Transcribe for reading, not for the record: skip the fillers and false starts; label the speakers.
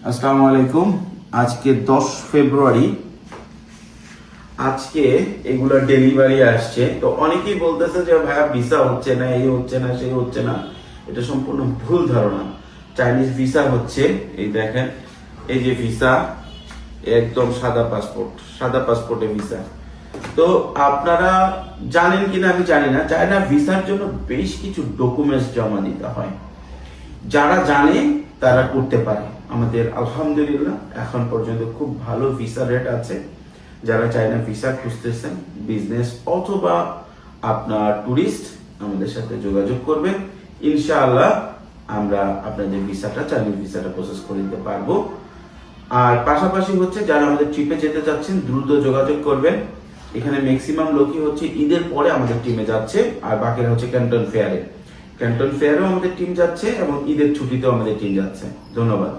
Speaker 1: আসসালামু আলাইকুম। আজকে 10 ফেব্রুয়ারি। আজকে এগুলা ডেলিভারি আসছে। তো অনেকেই বলতেছে যে ভাইয়া ভিসা হচ্ছে না, এই হচ্ছে না, সেই হচ্ছে না। এটা সম্পূর্ণ ভুল ধারণা। চাইনিজ ভিসা হচ্ছে। এই দেখেন, এই যে ভিসা, একদম সাদা পাসপোর্টে ভিসা। তো আপনারা জানেন কিনা আমি জানি না, চায়না ভিসার জন্য বেশ কিছু ডকুমেন্টস জমা দিতে হয়। যারা জানে তারা করতে পারে। আমাদের আলহামদুলিল্লাহ এখন পর্যন্ত খুব ভালো ভিসা রেট আছে। যারা চায়না ভিসা খুঁজতেছেন, বিজনেস অথবা আপনার ট্যুরিস্ট, আমাদের সাথে যোগাযোগ করবেন। ইনশাআল্লাহ আমরা আপনাদের চাইনিজ ভিসাটা প্রসেস করে দিতে পারবো। আর পাশাপাশি হচ্ছে যারা আমাদের ট্রিপে যেতে যাচ্ছেন দ্রুত যোগাযোগ করবেন। এখানে ম্যাক্সিমাম লোকই হচ্ছে ঈদের পরে আমাদের টিমে যাচ্ছে, আর বাকিরা হচ্ছে ক্যান্টন ফেয়ারেও আমাদের টিম যাচ্ছে এবং ঈদের ছুটিতেও আমাদের টিম যাচ্ছে। ধন্যবাদ।